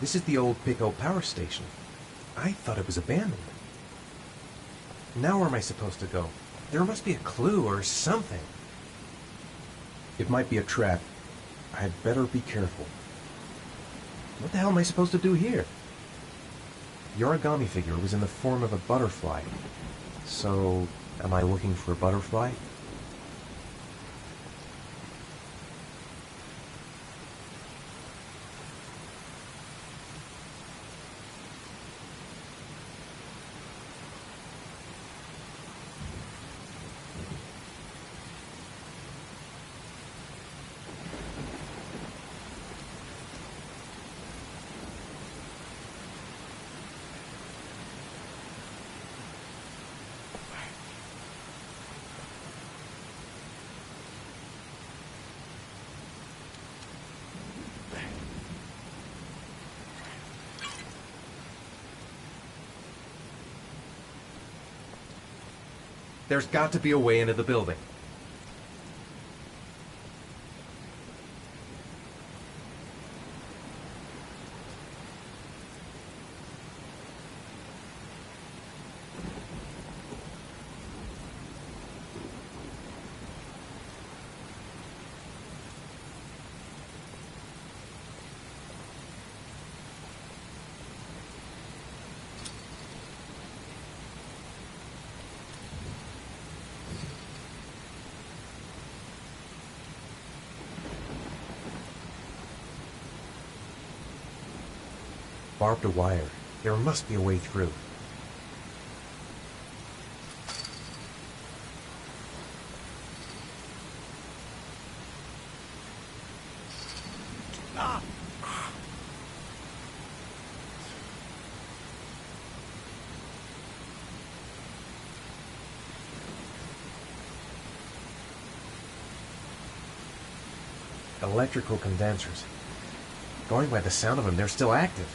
This is the old Pico power station. I thought it was abandoned. Now where am I supposed to go? There must be a clue or something. It might be a trap. I'd better be careful. What the hell am I supposed to do here? The origami figure was in the form of a butterfly. So, am I looking for a butterfly? There's got to be a way into the building. Barbed wire. There must be a way through. Electrical condensers. Going by the sound of them, they're still active.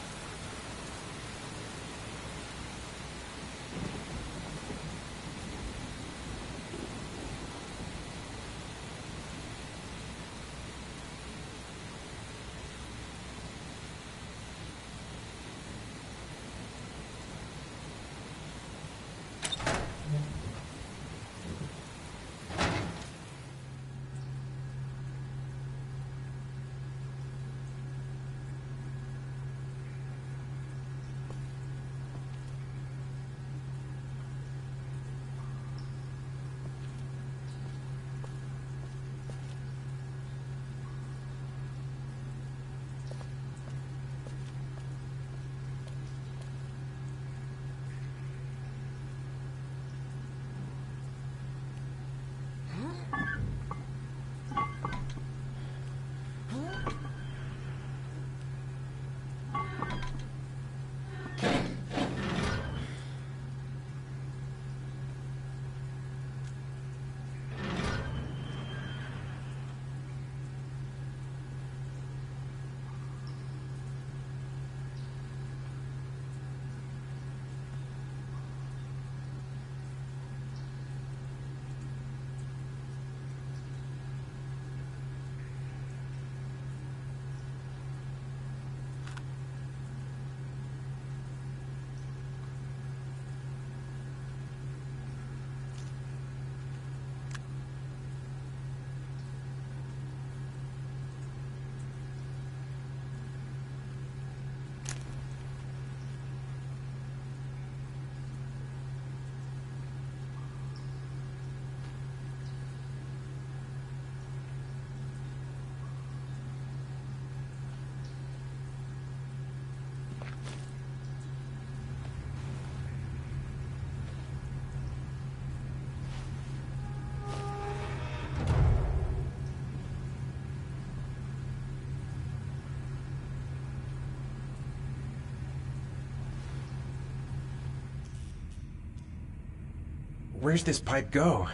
Where's this pipe go?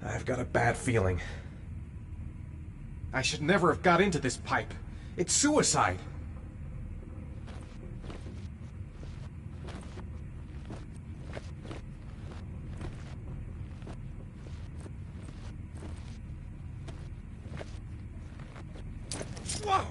I've got a bad feeling. I should never have got into this pipe. It's suicide. Whoa!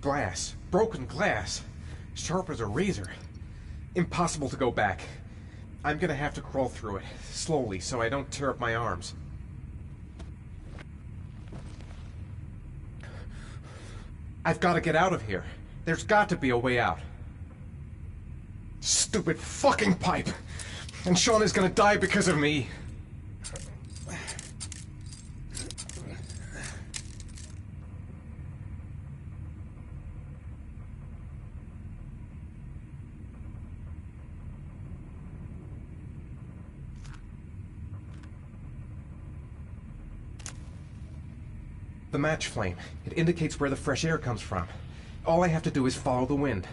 Glass. Broken glass. Sharp as a razor. Impossible to go back. I'm gonna have to crawl through it, slowly, so I don't tear up my arms. I've got to get out of here. There's got to be a way out. Stupid fucking pipe! And Sean is gonna die because of me! The match flame. It indicates where the fresh air comes from. All I have to do is follow the wind.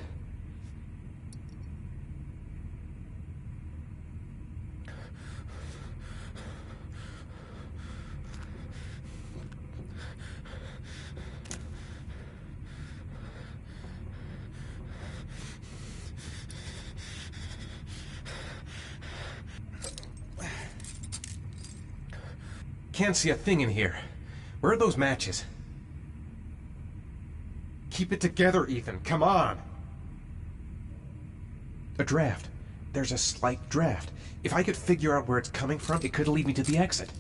Can't see a thing in here. Where are those matches? Keep it together, Ethan. Come on! A draft. There's a slight draft. If I could figure out where it's coming from, it could lead me to the exit.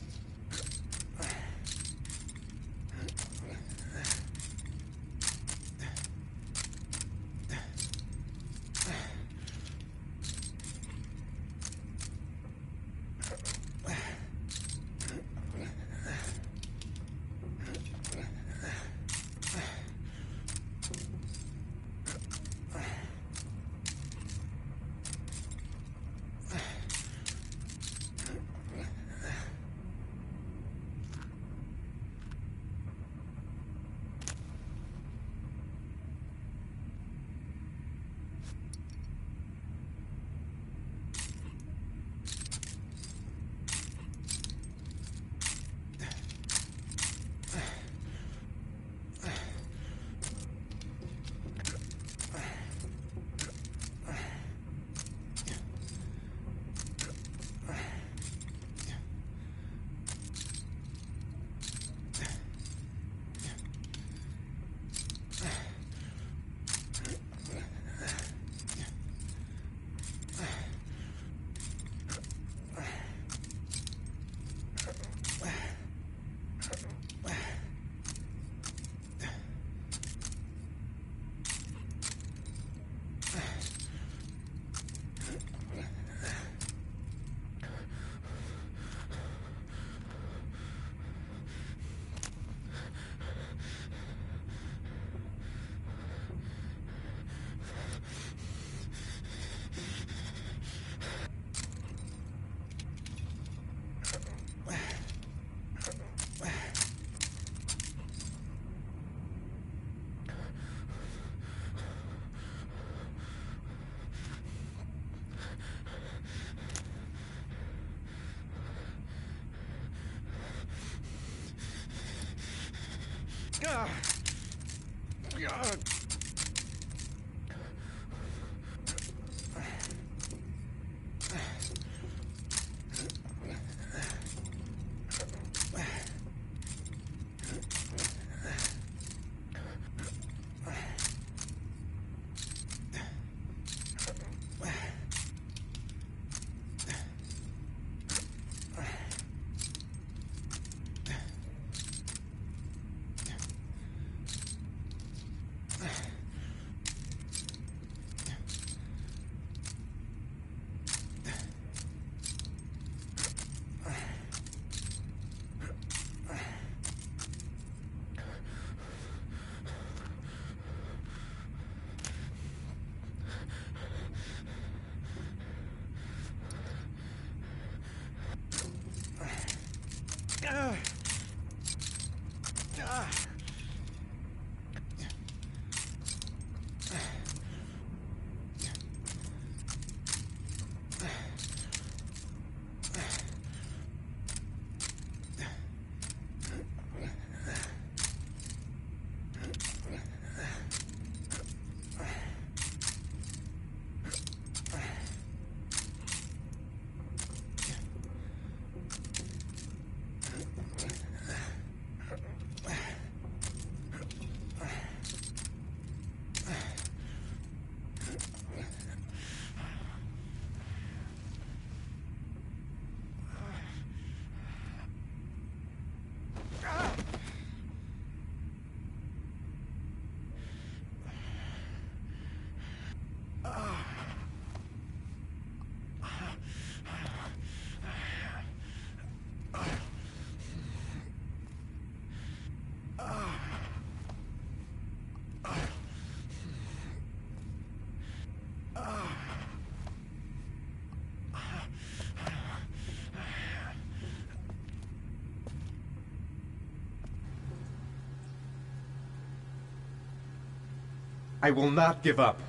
I will not give up.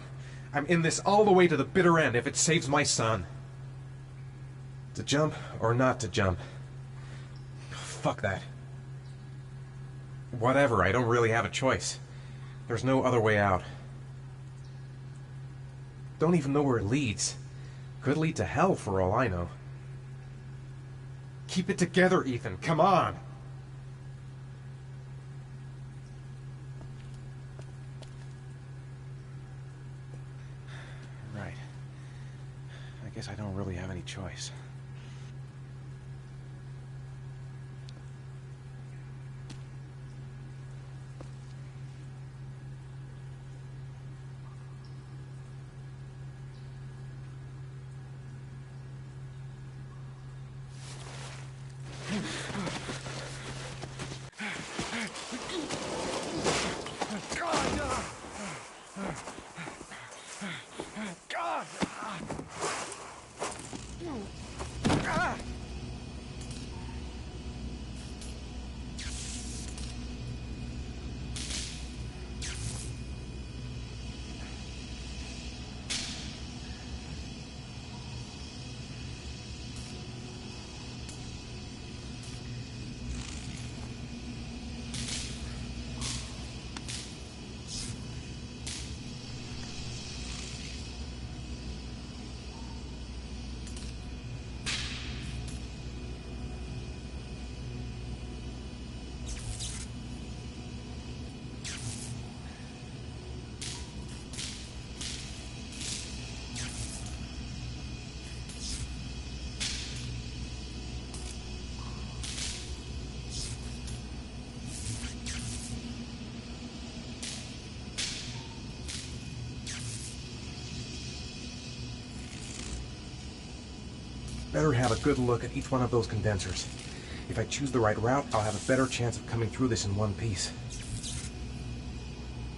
I'm in this all the way to the bitter end if it saves my son. To jump or not to jump? Fuck that. Whatever, I don't really have a choice. There's no other way out. Don't even know where it leads. Could lead to hell for all I know. Keep it together, Ethan. Come on! Right. I guess I don't really have any choice. Better have a good look at each one of those condensers. If I choose the right route, I'll have a better chance of coming through this in one piece.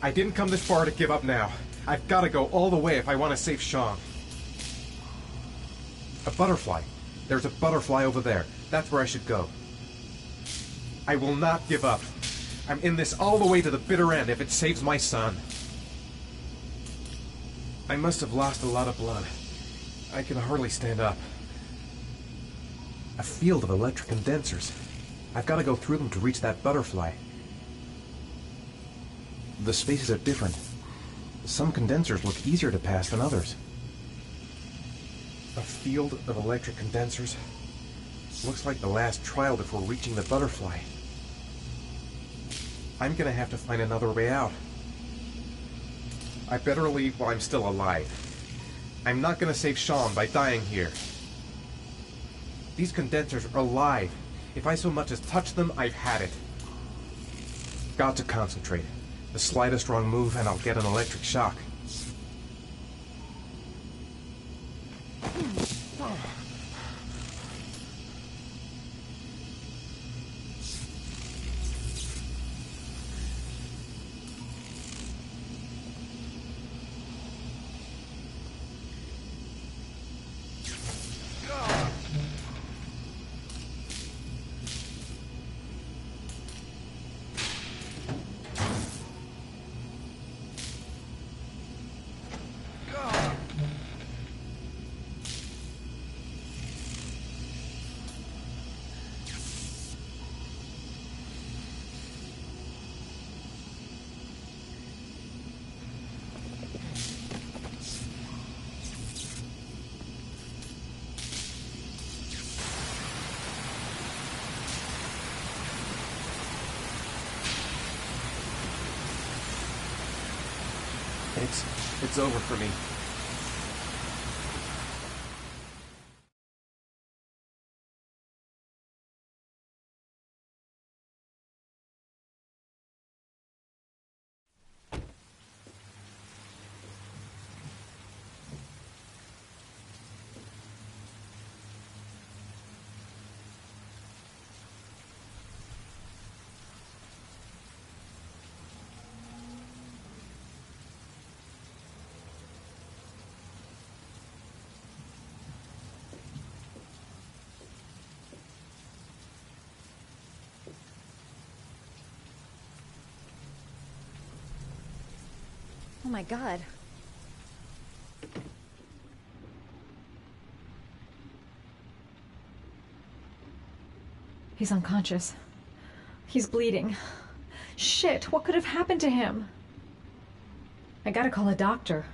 I didn't come this far to give up now. I've got to go all the way if I want to save Sean. A butterfly. There's a butterfly over there. That's where I should go. I will not give up. I'm in this all the way to the bitter end if it saves my son. I must have lost a lot of blood. I can hardly stand up. A field of electric condensers. I've got to go through them to reach that butterfly. The spaces are different. Some condensers look easier to pass than others. A field of electric condensers? Looks like the last trial before reaching the butterfly. I'm gonna have to find another way out. I better leave while I'm still alive. I'm not gonna save Sean by dying here. These condensers are alive. If I so much as touch them, I've had it. Got to concentrate. The slightest wrong move and I'll get an electric shock. It's over for me. Oh my god. He's unconscious. He's bleeding. Shit, what could have happened to him? I gotta call a doctor.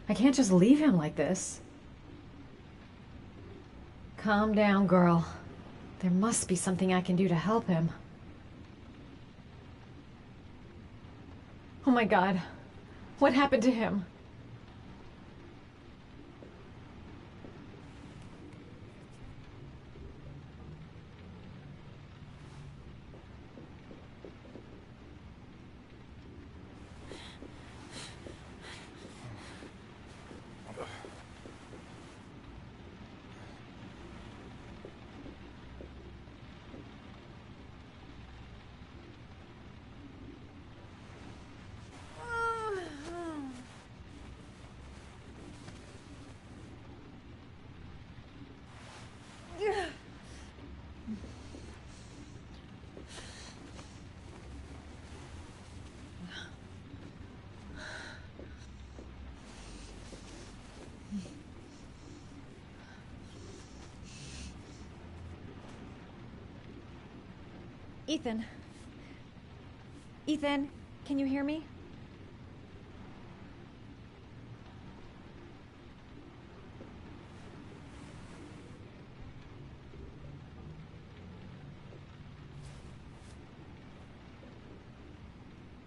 I can't just leave him like this. Calm down, girl. There must be something I can do to help him. Oh my god. What happened to him? Ethan. Ethan, can you hear me?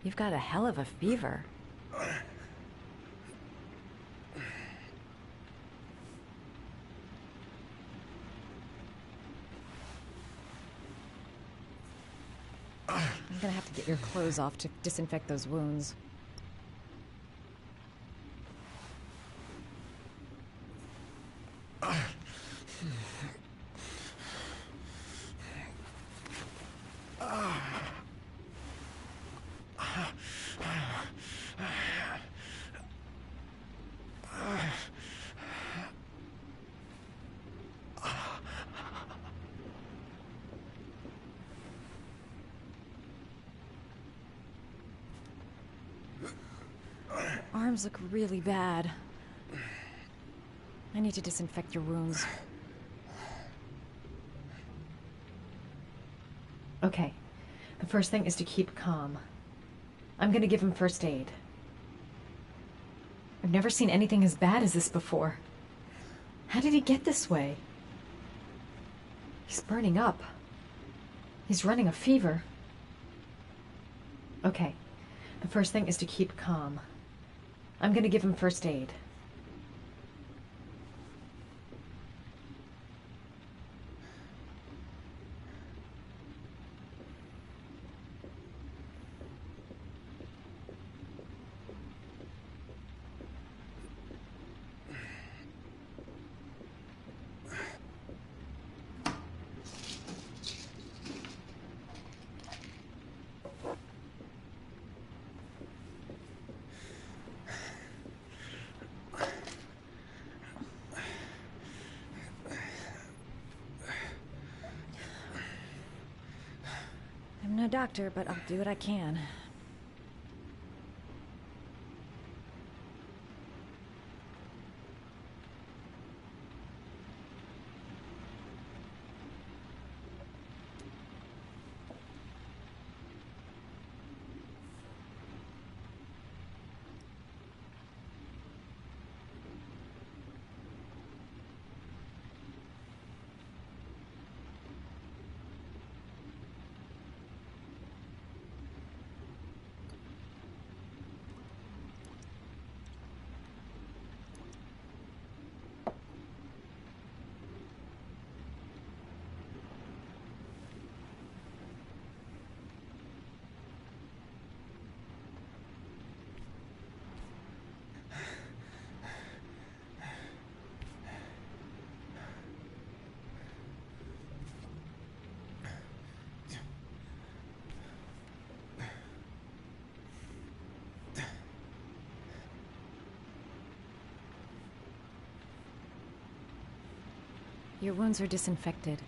You've got a hell of a fever. I'm gonna have to get your clothes off to disinfect those wounds. Arms look really bad. I need to disinfect your wounds. Okay. The first thing is to keep calm. I'm gonna give him first aid. I've never seen anything as bad as this before. How did he get this way? He's burning up. He's running a fever. Okay. The first thing is to keep calm. I'm gonna give him first aid. I'm no doctor, but I'll do what I can. Your wounds are disinfected.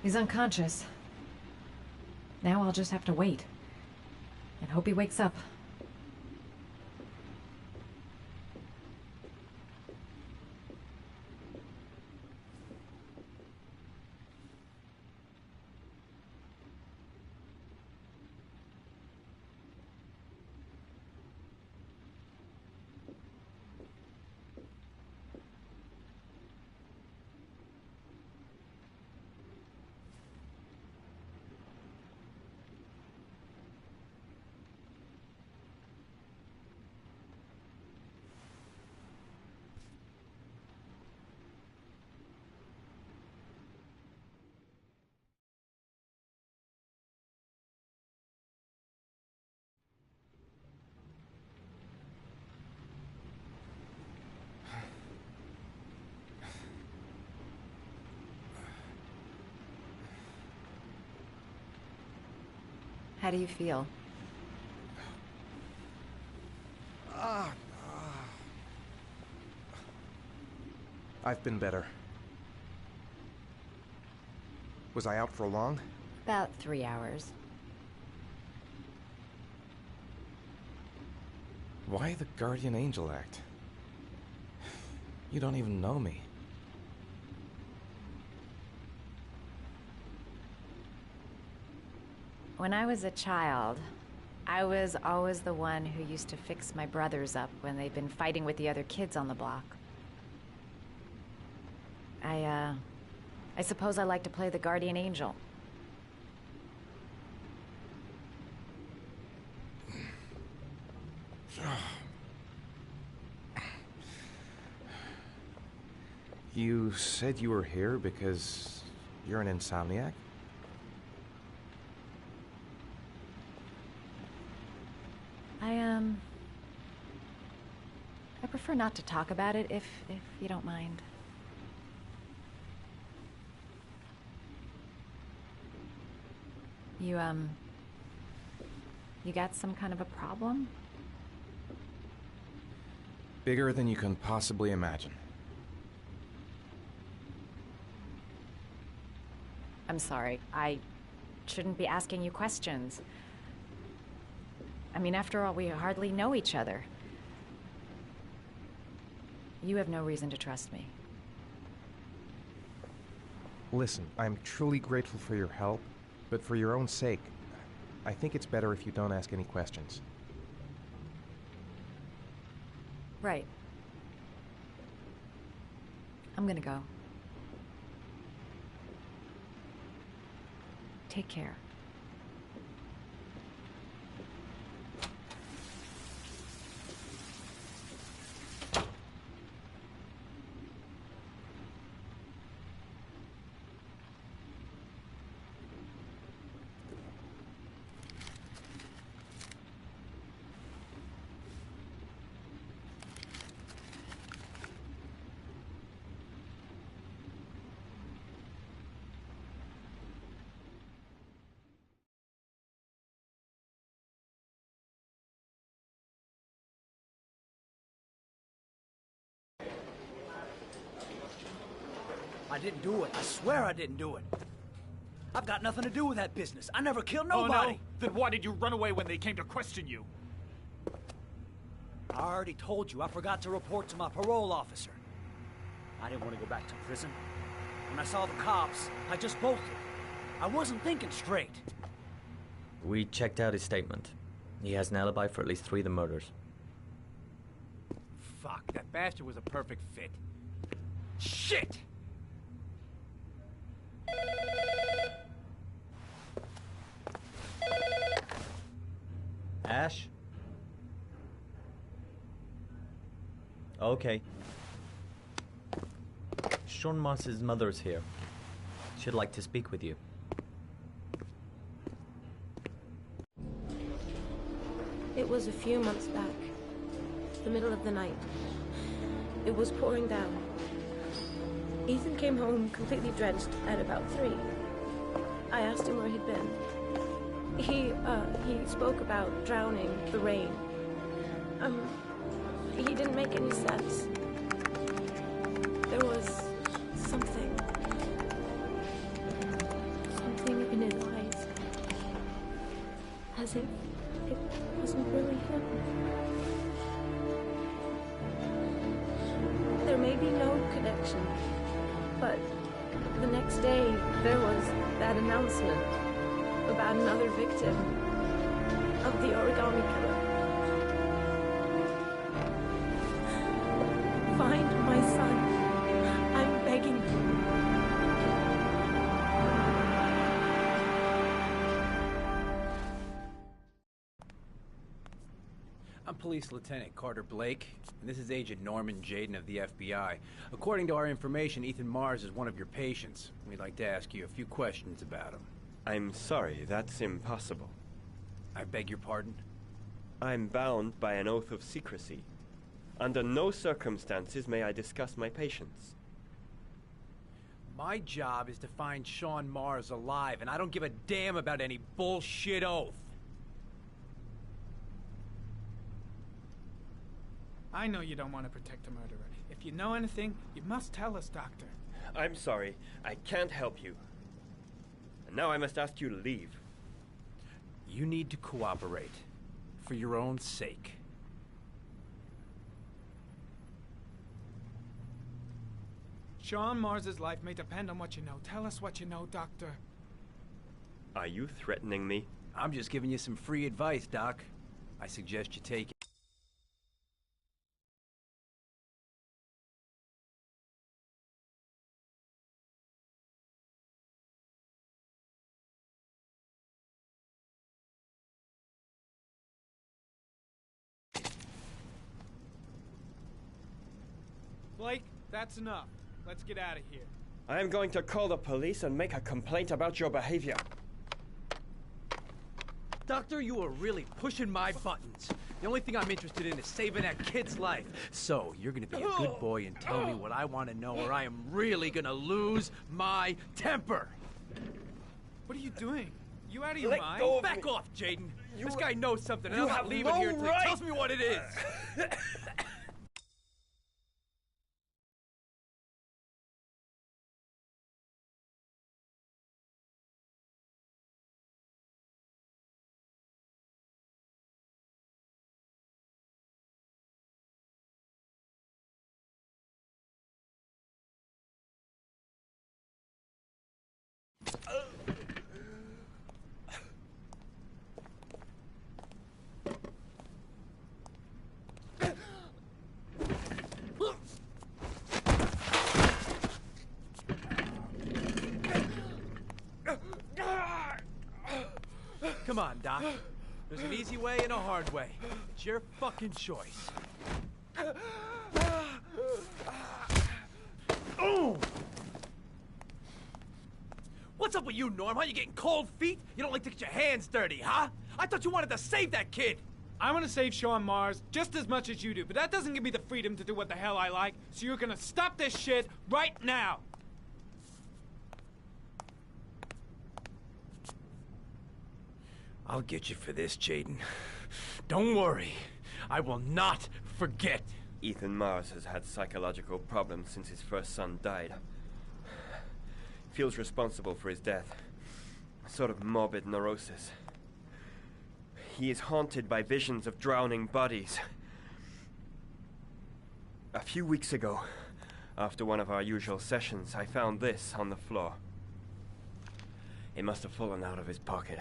He's unconscious. Now I'll just have to wait. And hope he wakes up. How do you feel? I've been better. Was I out for long? About 3 hours. Why the Guardian Angel act? You don't even know me. When I was a child, I was always the one who used to fix my brothers up when they'd been fighting with the other kids on the block. I suppose I like to play the Guardian Angel. You said you were here because you're an insomniac? I prefer not to talk about it if you don't mind. You got some kind of a problem? Bigger than you can possibly imagine. I'm sorry. I shouldn't be asking you questions. I mean, after all, we hardly know each other. You have no reason to trust me. Listen, I'm truly grateful for your help, but for your own sake, I think it's better if you don't ask any questions. Right. I'm gonna go. Take care. I didn't do it. I swear I didn't do it. I've got nothing to do with that business. I never killed Oh, nobody. no? Then why did you run away when they came to question you? I already told you I forgot to report to my parole officer. I didn't want to go back to prison. When I saw the cops, I just bolted. I wasn't thinking straight. We checked out his statement. He has an alibi for at least 3 of the murders. Fuck, that bastard was a perfect fit. Shit! Ash? Okay. Sean Moss's mother's here. She'd like to speak with you. It was a few months back. The middle of the night. It was pouring down. Ethan came home completely drenched at about 3. I asked him where he'd been. He spoke about drowning, the rain. He didn't make any sense. There was something. as if it wasn't really him. There may be no connection, but the next day there was that announcement about another victim of the origami killer. Find my son. I'm begging you. I'm Police Lieutenant Carter Blake, and this is Agent Norman Jaden of the FBI. According to our information, Ethan Mars is one of your patients. We'd like to ask you a few questions about him. I'm sorry, that's impossible. I beg your pardon? I'm bound by an oath of secrecy. Under no circumstances may I discuss my patients. My job is to find Sean Mars alive, and I don't give a damn about any bullshit oath. I know you don't want to protect a murderer. If you know anything, you must tell us, Doctor. I'm sorry, I can't help you. And now I must ask you to leave. You need to cooperate. For your own sake. Sean Mars's life may depend on what you know. Tell us what you know, Doctor. Are you threatening me? I'm just giving you some free advice, Doc. I suggest you take it. Blake, that's enough. Let's get out of here. I am going to call the police and make a complaint about your behavior. Doctor, you are really pushing my buttons. The only thing I'm interested in is saving that kid's life. So, you're gonna be a good boy and tell me what I want to know, or I am really gonna lose my temper. What are you doing? You out of your Let mind? go of Back me. off, Jaden. This guy knows something, and you I'm not have leaving no here until right. he tells me what it is. Come on, Doc. There's an easy way and a hard way. It's your fucking choice. Oh! What's up with you, Norm? Huh? You getting cold feet? You don't like to get your hands dirty, huh? I thought you wanted to save that kid! I want to save Sean Mars just as much as you do, but that doesn't give me the freedom to do what the hell I like, so you're gonna stop this shit right now! I'll get you for this, Jaden. Don't worry. I will not forget. Ethan Mars has had psychological problems since his first son died. Feels responsible for his death. A sort of morbid neurosis. He is haunted by visions of drowning bodies. A few weeks ago, after one of our usual sessions, I found this on the floor. It must have fallen out of his pocket.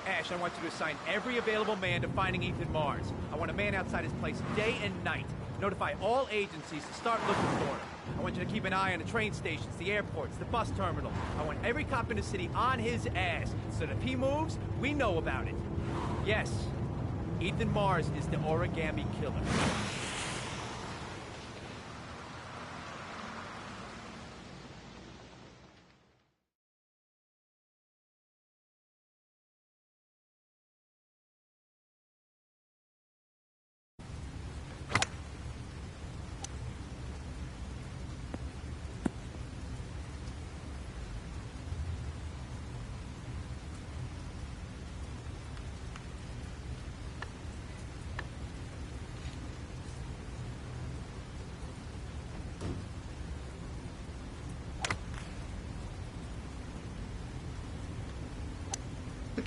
Ash, I want you to assign every available man to finding Ethan Mars. I want a man outside his place day and night. Notify all agencies to start looking for him. I want you to keep an eye on the train stations, the airports, the bus terminals. I want every cop in the city on his ass, so that if he moves, we know about it. Yes, Ethan Mars is the origami killer.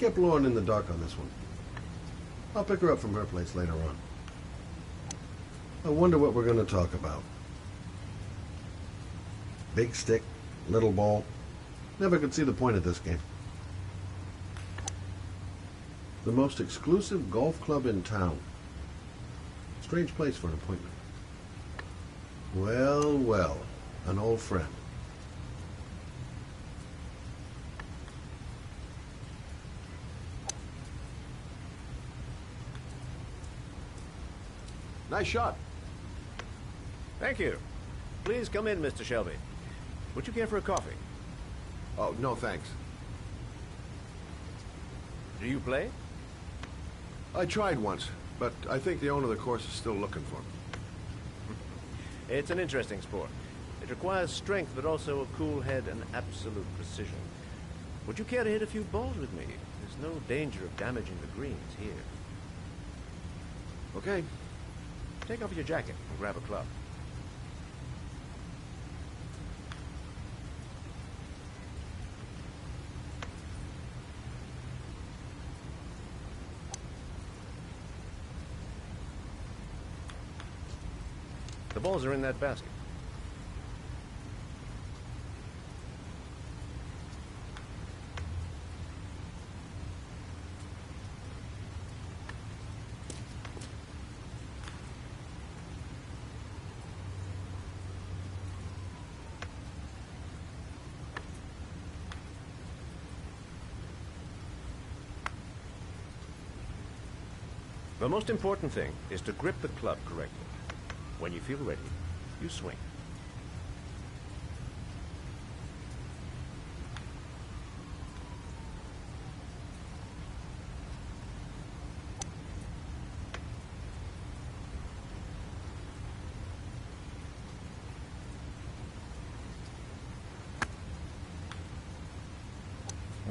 kept Lauren in the dark on this one. I'll pick her up from her place later on. I wonder what we're going to talk about. Big stick, little ball. Never could see the point of this game. The most exclusive golf club in town. Strange place for an appointment. Well, well, an old friend. Nice shot. Thank you. Please come in, Mr. Shelby. Would you care for a coffee? Oh, no thanks. Do you play? I tried once, but I think the owner of the course is still looking for me. It's an interesting sport. It requires strength, but also a cool head and absolute precision. Would you care to hit a few balls with me? There's no danger of damaging the greens here. Okay. Take off your jacket and grab a club. The balls are in that basket. The most important thing is to grip the club correctly. When you feel ready, you swing.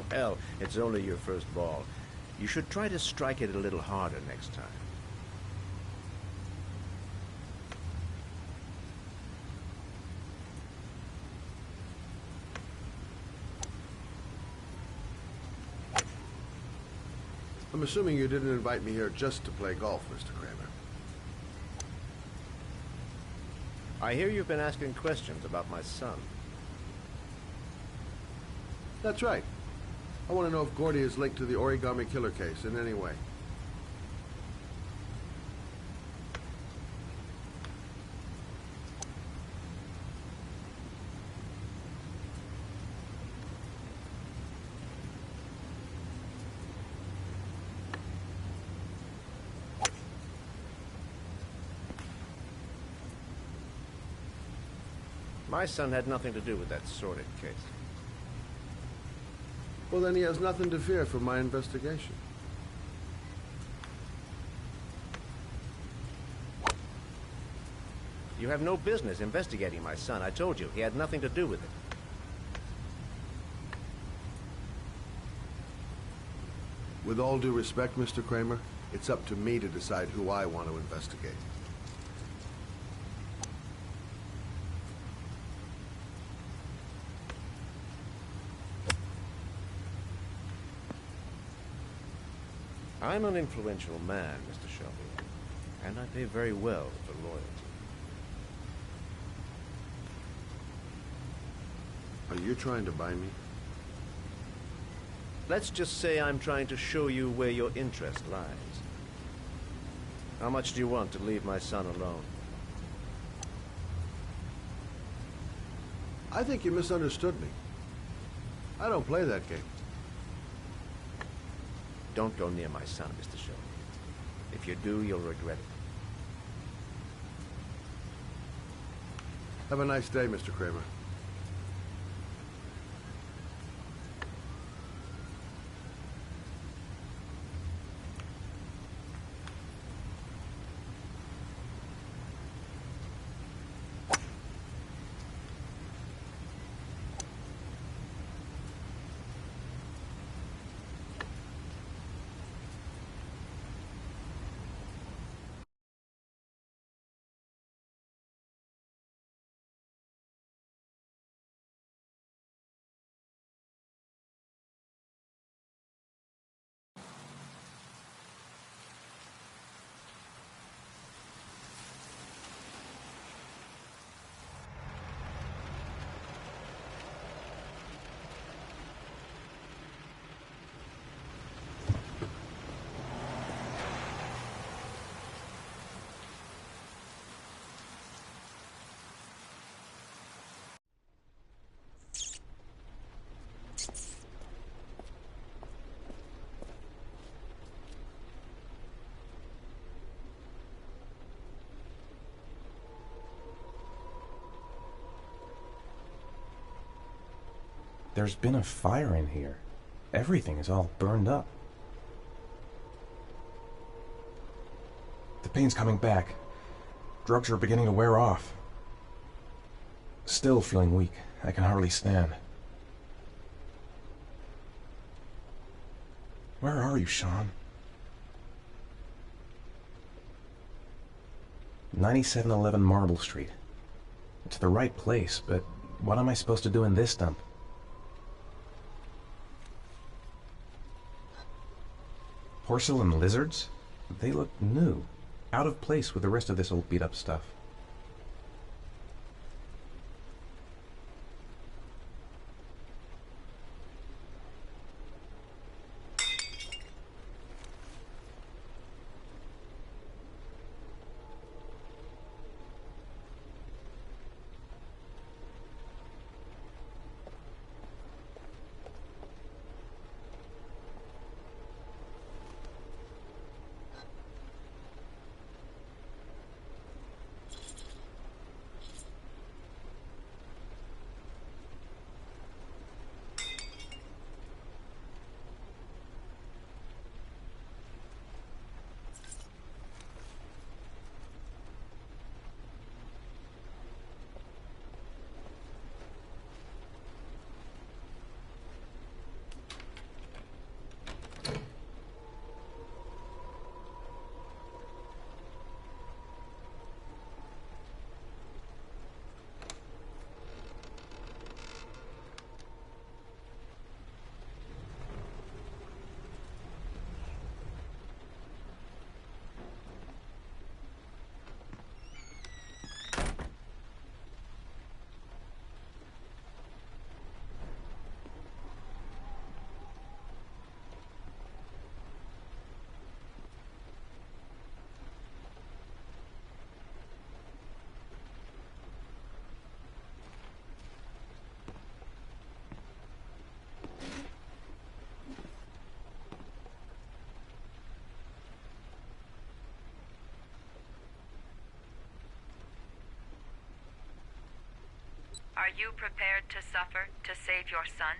Well, it's only your first ball. You should try to strike it a little harder next time. I'm assuming you didn't invite me here just to play golf, Mr. Kramer. I hear you've been asking questions about my son. That's right. I want to know if Gordy is linked to the Origami Killer case in any way. My son had nothing to do with that sordid case. Well, then he has nothing to fear from my investigation. You have no business investigating my son. I told you, he had nothing to do with it. With all due respect, Mr. Kramer, it's up to me to decide who I want to investigate. I'm an influential man, Mr. Shelby, and I pay very well for loyalty. Are you trying to buy me? Let's just say I'm trying to show you where your interest lies. How much do you want to leave my son alone? I think you misunderstood me. I don't play that game. Don't go near my son, Mr. Shelby. If you do, you'll regret it. Have a nice day, Mr. Kramer. There's been a fire in here. Everything is all burned up. The pain's coming back. Drugs are beginning to wear off. Still feeling weak. I can hardly stand. Where are you, Sean? 9711 Marble Street. It's the right place, but what am I supposed to do in this dump? Porcelain lizards? They look new. Out of place with the rest of this old beat-up stuff. Are you prepared to suffer to save your son?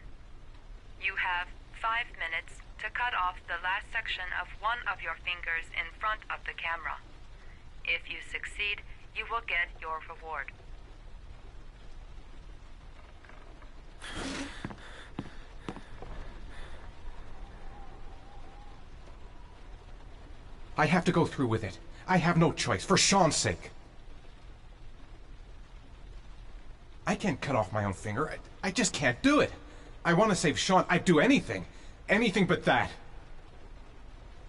You have 5 minutes to cut off the last section of one of your fingers in front of the camera. If you succeed, you will get your reward. I have to go through with it. I have no choice, for Sean's sake. I can't cut off my own finger. I just can't do it. I want to save Sean. I'd do anything. Anything but that.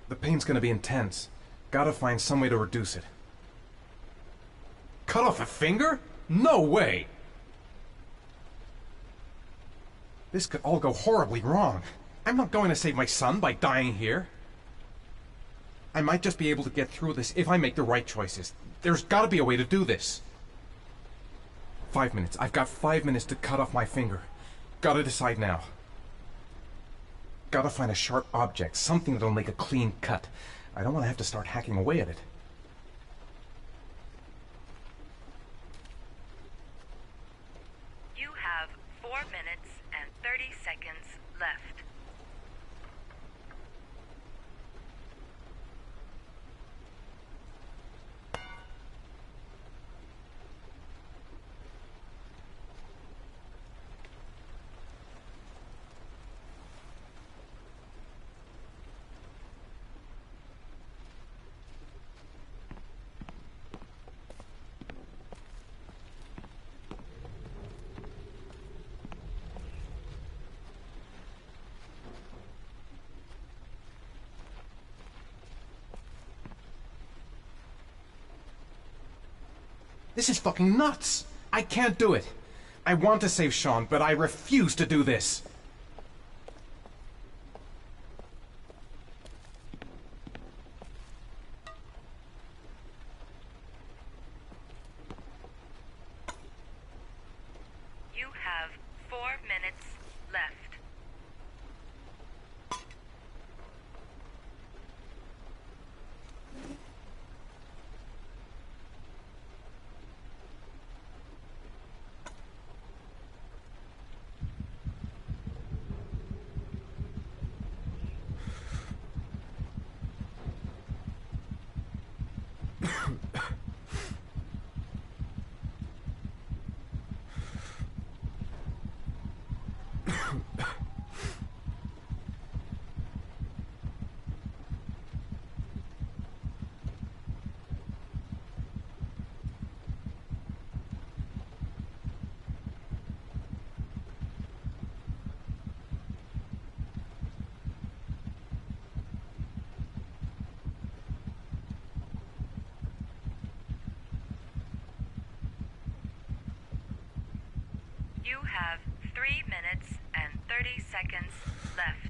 The pain's gonna be intense. Gotta find some way to reduce it. Cut off a finger? No way! This could all go horribly wrong. I'm not going to save my son by dying here. I might just be able to get through this if I make the right choices. There's gotta be a way to do this. 5 minutes. I've got 5 minutes to cut off my finger. Gotta decide now. Gotta find a sharp object, something that'll make a clean cut. I don't want to have to start hacking away at it. You have 4 minutes and 30 seconds left. This is fucking nuts! I can't do it. I want to save Sean, but I refuse to do this. You have 4 minutes left. You have 3 minutes and 30 seconds left.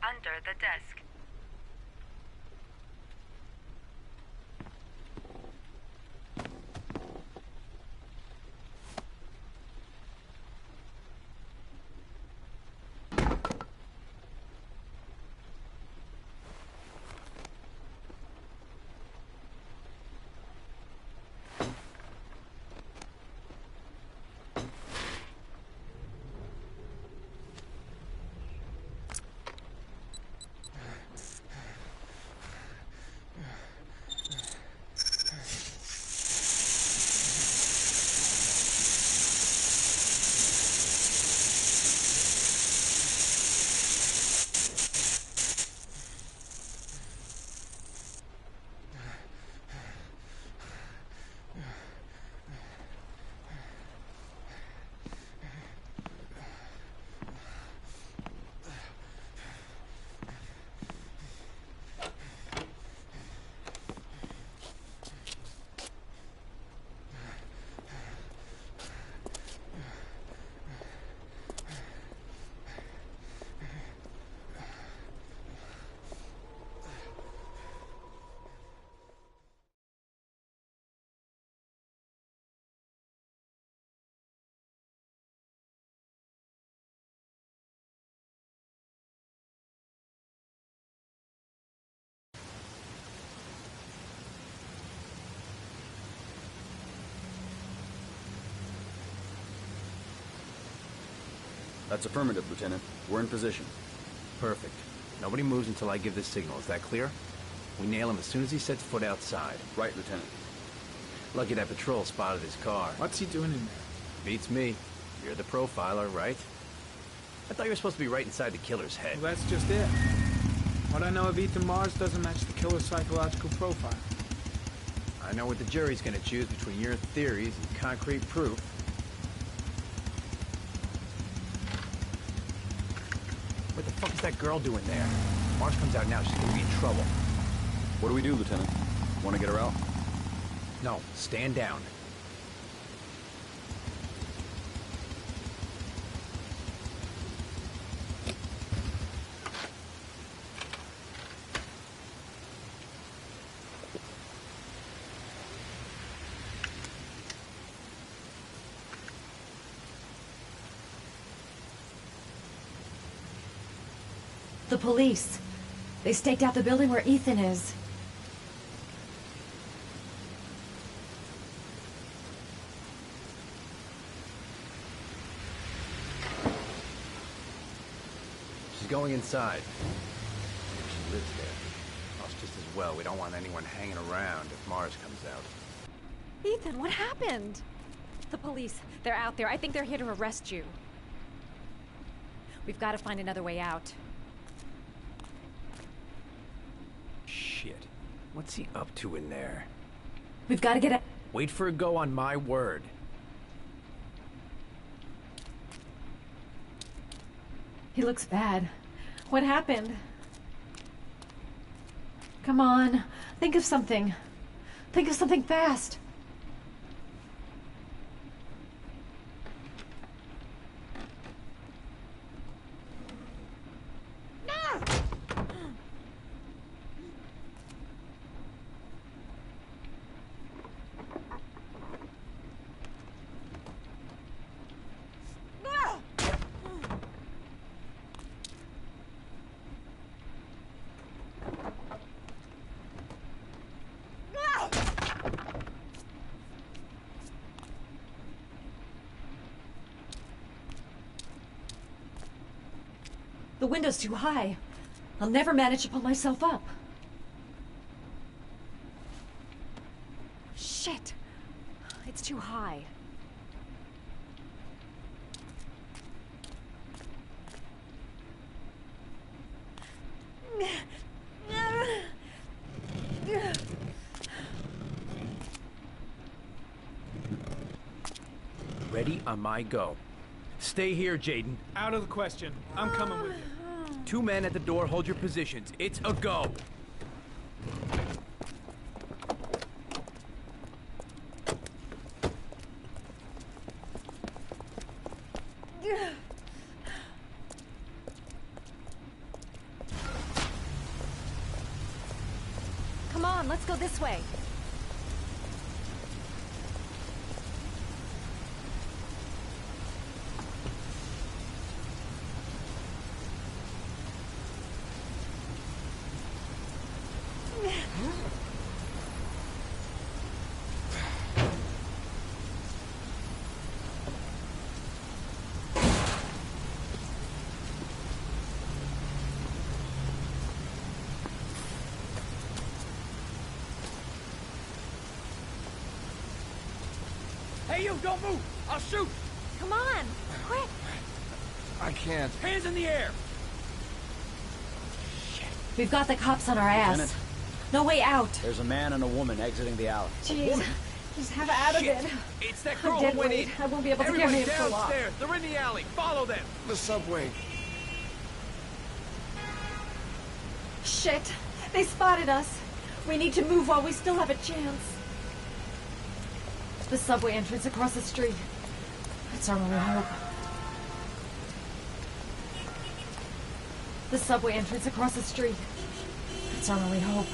Under the desk. That's affirmative, Lieutenant. We're in position. Perfect. Nobody moves until I give the signal. Is that clear? We nail him as soon as he sets foot outside. Right, Lieutenant. Lucky that patrol spotted his car. What's he doing in there? Beats me. You're the profiler, right? I thought you were supposed to be right inside the killer's head. Well, that's just it. What I know of Ethan Mars doesn't match the killer's psychological profile. I know what the jury's gonna choose between your theories and concrete proof. What the fuck is that girl doing there? Mars comes out now, she's gonna be in trouble. What do we do, Lieutenant? Want to get her out? No, stand down. The police. They staked out the building where Ethan is. going inside. Maybe she lives there. Well, it's just as well. We don't want anyone hanging around if Mars comes out. Ethan, what happened? The police. They're out there. I think they're here to arrest you. We've got to find another way out. Shit. What's he up to in there? We've got to get out. Wait for a go on my word. He looks bad. What happened? Come on. Think of something. Think of something fast. The window's too high. I'll never manage to pull myself up. Shit! It's too high. Ready on my go. Stay here, Jaden. Out of the question. I'm coming with you. 2 men at the door, hold your positions. It's a go. Come on, let's go this way. Hey, you, don't move! I'll shoot! Come on, quick! I can't. Hands in the air! We've got the cops on our ass. Lieutenant. No way out. There's a man and a woman exiting the alley. Jeez. Just have out of it. It's that I'm girl dead who went weight. in. I won't be able to Everybody carry it for long. downstairs. They're in the alley. Follow them. The subway. Shit. They spotted us. We need to move while we still have a chance. The subway entrance across the street. That's our only hope. The subway entrance across the street. That's our only hope.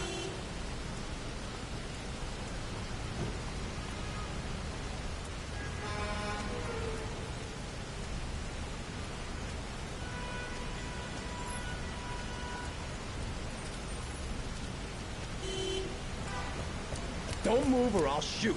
Don't move or I'll shoot.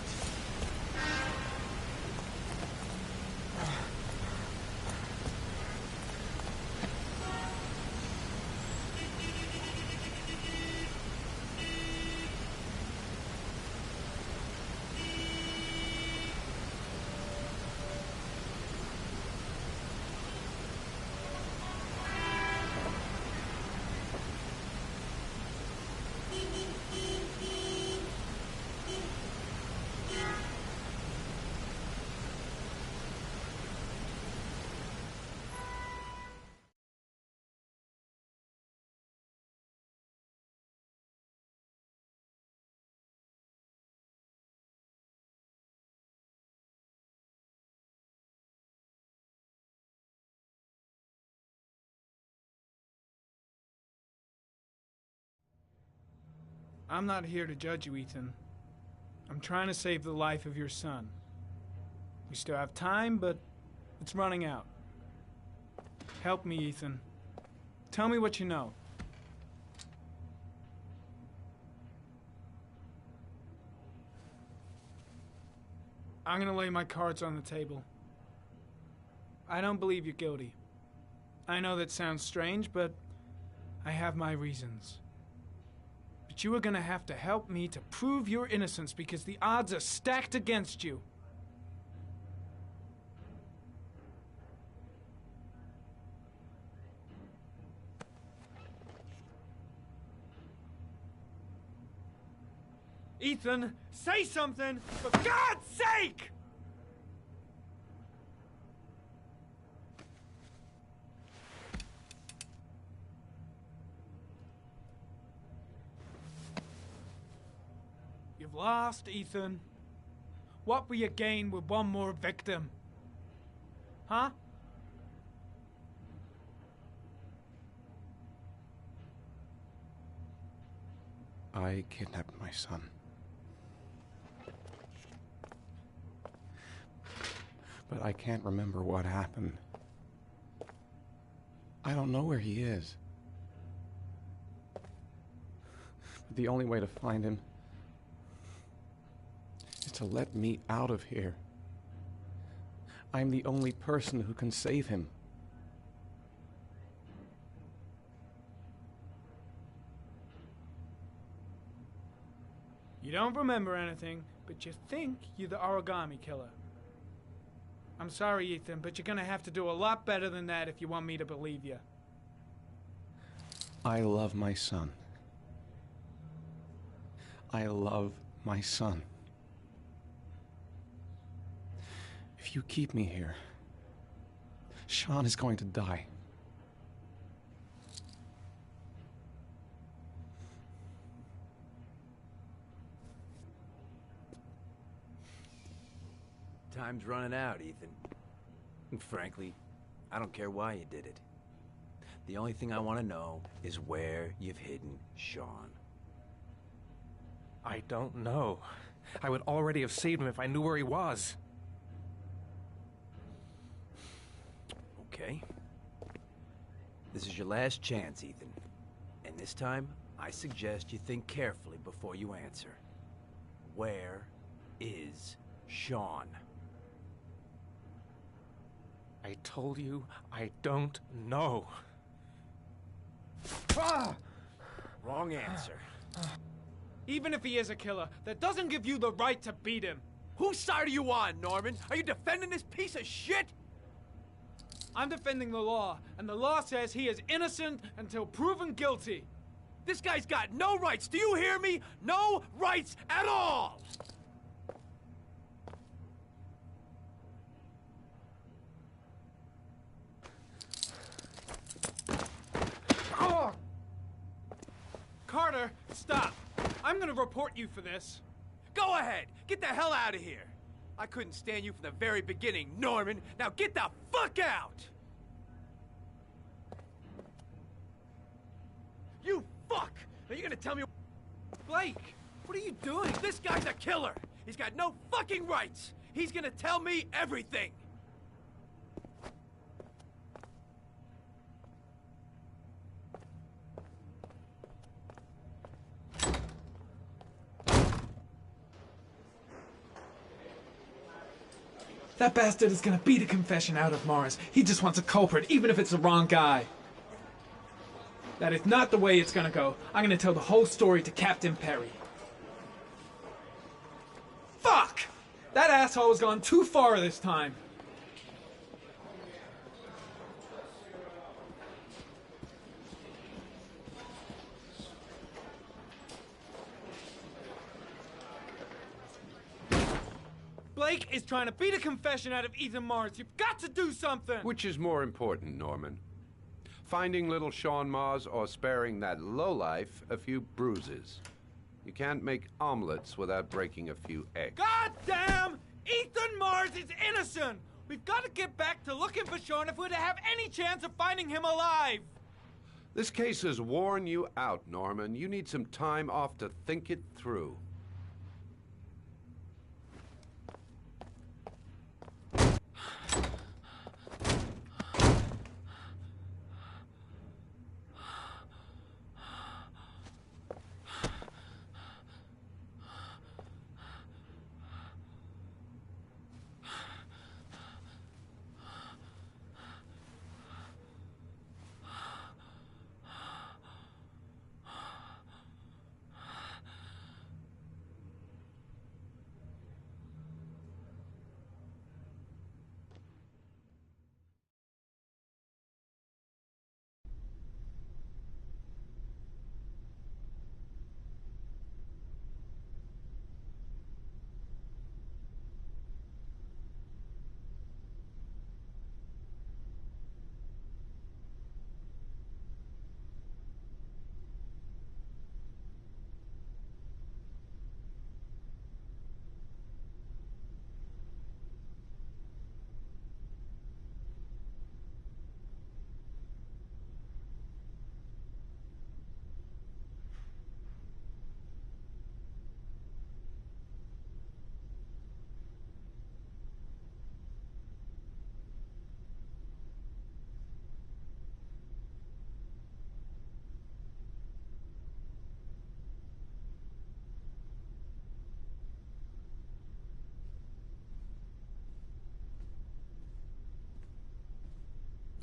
I'm not here to judge you, Ethan. I'm trying to save the life of your son. We still have time, but it's running out. Help me, Ethan. Tell me what you know. I'm gonna lay my cards on the table. I don't believe you're guilty. I know that sounds strange, but I have my reasons. But you are gonna have to help me to prove your innocence because the odds are stacked against you. Ethan, say something, for God's sake! You've lost, Ethan. What will you gain with one more victim? Huh? I kidnapped my son. But I can't remember what happened. I don't know where he is. The only way to find him is to let me out of here. I'm the only person who can save him. You don't remember anything, but you think you're the origami killer. I'm sorry, Ethan, but you're gonna have to do a lot better than that if you want me to believe you. I love my son. I love my son. If you keep me here, Sean is going to die. Time's running out, Ethan. And frankly, I don't care why you did it. The only thing I want to know is where you've hidden Sean. I don't know. I would already have saved him if I knew where he was. Okay. This is your last chance, Ethan. And this time, I suggest you think carefully before you answer. Where is Sean? I told you, I don't know. Wrong answer. Even if he is a killer, that doesn't give you the right to beat him. Whose side are you on, Norman? Are you defending this piece of shit? I'm defending the law, and the law says he is innocent until proven guilty. This guy's got no rights, do you hear me? No rights at all! Carter, stop. I'm gonna report you for this. Go ahead, get the hell out of here. I couldn't stand you from the very beginning, Norman. Now get the fuck out! You fuck! Are you gonna tell me... Blake, what are you doing? This guy's a killer! He's got no fucking rights! He's gonna tell me everything! That bastard is gonna beat a confession out of Morris. He just wants a culprit, even if it's the wrong guy. That is not the way it's gonna go. I'm gonna tell the whole story to Captain Perry. Fuck! That asshole has gone too far this time. Blake is trying to beat a confession out of Ethan Mars. You've got to do something! Which is more important, Norman? Finding little Sean Mars or sparing that lowlife a few bruises? You can't make omelets without breaking a few eggs. God damn! Ethan Mars is innocent! We've got to get back to looking for Sean if we're to have any chance of finding him alive! This case has worn you out, Norman. You need some time off to think it through.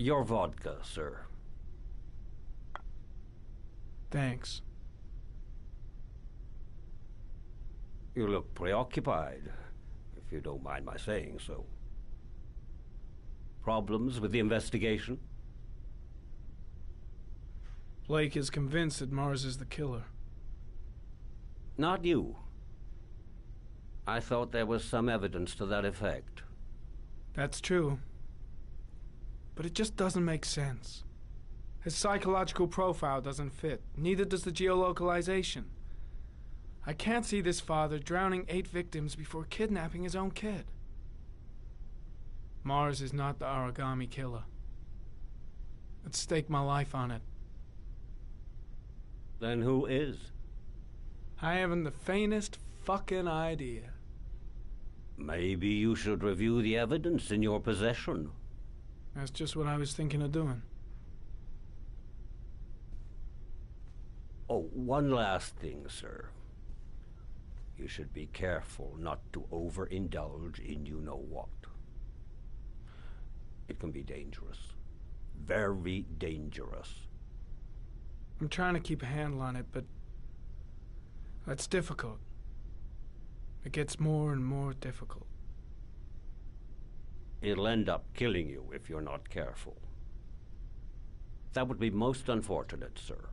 Your vodka, sir. Thanks. You look preoccupied, if you don't mind my saying so. Problems with the investigation? Blake is convinced that Mars is the killer. Not you. I thought there was some evidence to that effect. That's true. But it just doesn't make sense. His psychological profile doesn't fit. Neither does the geolocalization. I can't see this father drowning 8 victims before kidnapping his own kid. Mars is not the Aragami killer. I'd stake my life on it. Then who is? I haven't the faintest fucking idea. Maybe you should review the evidence in your possession. That's just what I was thinking of doing. Oh, one last thing, sir. You should be careful not to overindulge in you-know-what. It can be dangerous. Very dangerous. I'm trying to keep a handle on it, but that's difficult. It gets more and more difficult. It'll end up killing you if you're not careful. That would be most unfortunate, sir.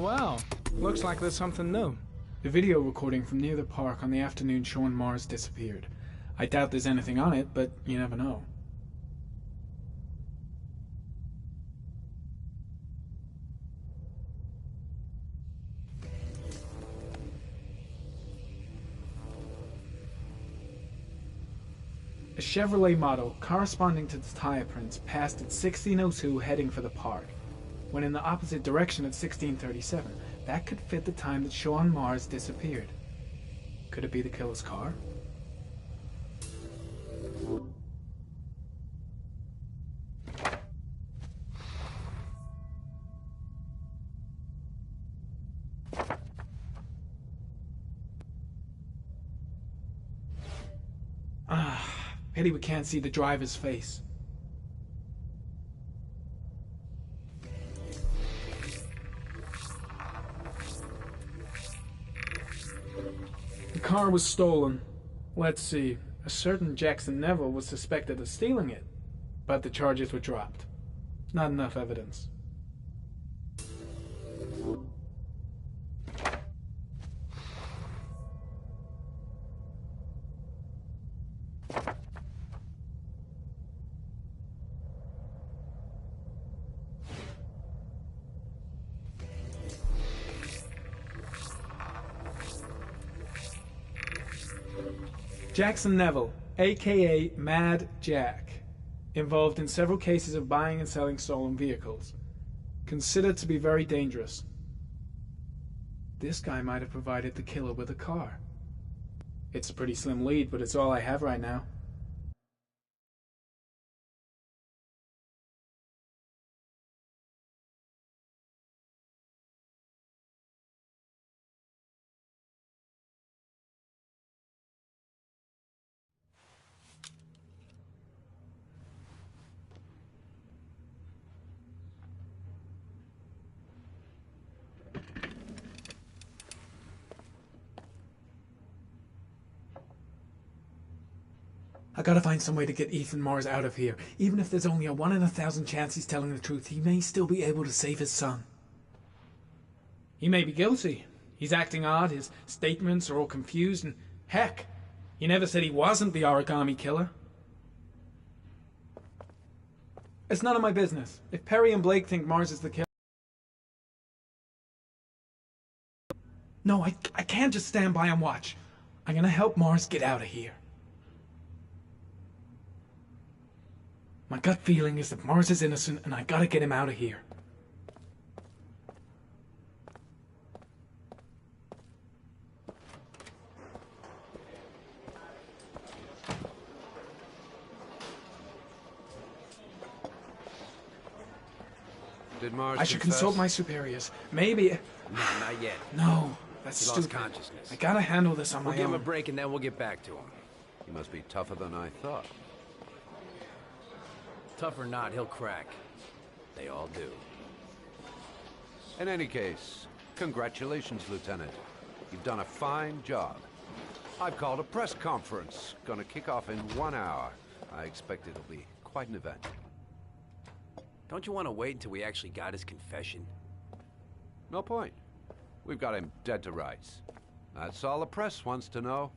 Well, looks like there's something new. The video recording from near the park on the afternoon Sean Mars disappeared. I doubt there's anything on it, but you never know. A Chevrolet model corresponding to the tire prints passed at 1602 heading for the park. When in the opposite direction at 1637. That could fit the time that Sean Mars disappeared. Could it be the killer's car? Pity we can't see the driver's face. The car was stolen. Let's see. A certain Jackson Neville was suspected of stealing it, but the charges were dropped. Not enough evidence. Jackson Neville, aka Mad Jack, involved in several cases of buying and selling stolen vehicles. Considered to be very dangerous. This guy might have provided the killer with a car. It's a pretty slim lead, but it's all I have right now. I gotta find some way to get Ethan Mars out of here. Even if there's only a 1 in 1,000 chance he's telling the truth, he may still be able to save his son. He may be guilty. He's acting odd, his statements are all confused, and heck, he never said he wasn't the Aragami killer. It's none of my business. If Perry and Blake think Mars is the killer... No, I can't just stand by and watch. I'm gonna help Mars get out of here. My gut feeling is that Mars is innocent, and I gotta get him out of here. Did Mars I should confess? consult my superiors. Maybe... No, not yet. No, that's He lost stupid. consciousness. I gotta handle this on We'll my give him a own. break and then we'll get back to him. He must be tougher than I thought. Tough or not, he'll crack. They all do. In any case, congratulations, Lieutenant. You've done a fine job. I've called a press conference. Gonna kick off in 1 hour. I expect it'll be quite an event. Don't you want to wait until we actually got his confession? No point. We've got him dead to rights. That's all the press wants to know.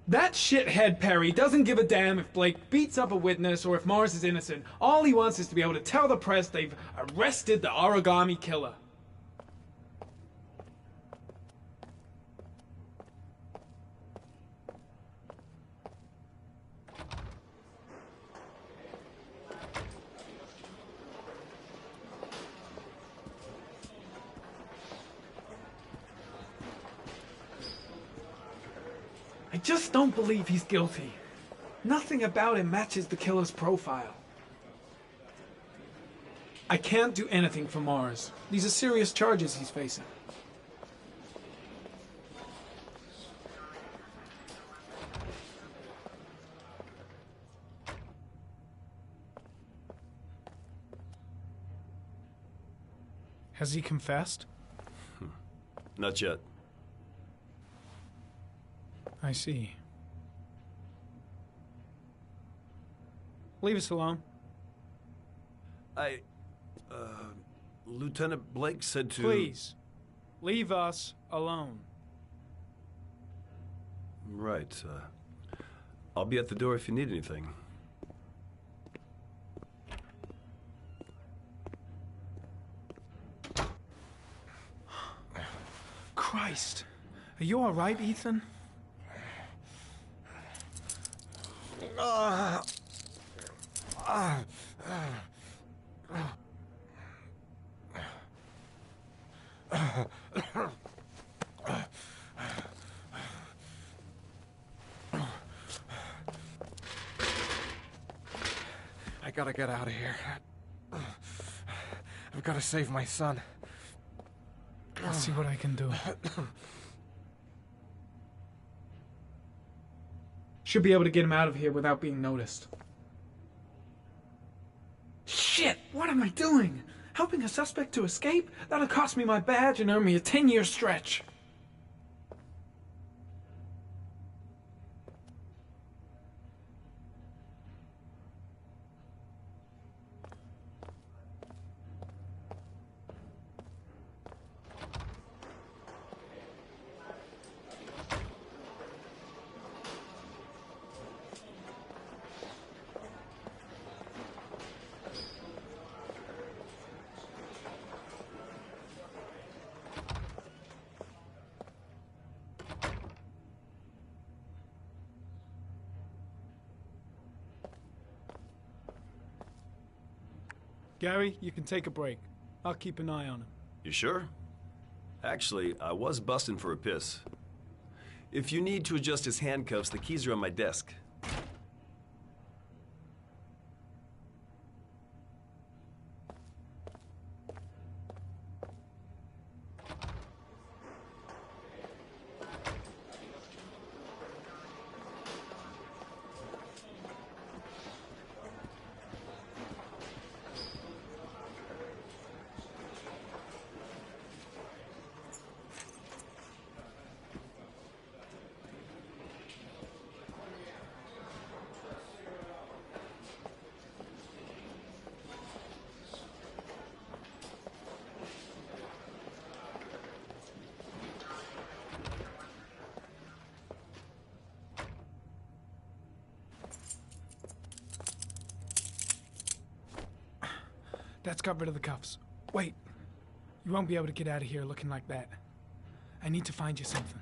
That shithead Perry doesn't give a damn if Blake beats up a witness or if Mars is innocent. All he wants is to be able to tell the press they've arrested the origami killer. I just don't believe he's guilty. Nothing about him matches the killer's profile. I can't do anything for Mars. These are serious charges he's facing. Has he confessed? Not yet. I see. Leave us alone. Lieutenant Blake said to... Please, leave us alone. Right. I'll be at the door if you need anything. Christ. Are you all right, Ethan? I gotta get out of here. I've gotta save my son. I'll see what I can do. Should be able to get him out of here without being noticed. Shit! What am I doing? Helping a suspect to escape? That'll cost me my badge and earn me a 10-year stretch. Gary, you can take a break. I'll keep an eye on him. You sure? Actually, I was busting for a piss. If you need to adjust his handcuffs, the keys are on my desk. That's got rid of the cuffs. Wait. You won't be able to get out of here looking like that. I need to find you something.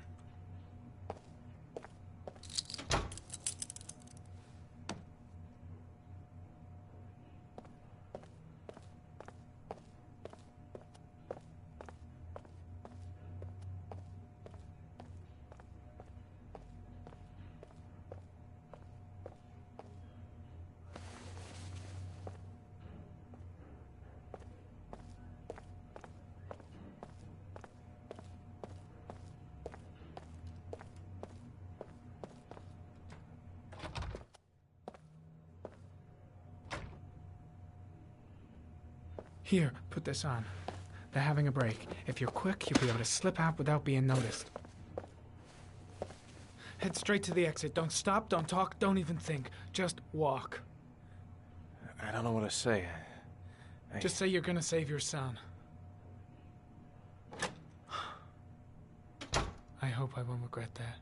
Here, put this on. They're having a break. If you're quick, you'll be able to slip out without being noticed. Head straight to the exit. Don't stop, don't talk, don't even think. Just walk. I don't know what to say. Just say you're gonna save your son. I hope I won't regret that.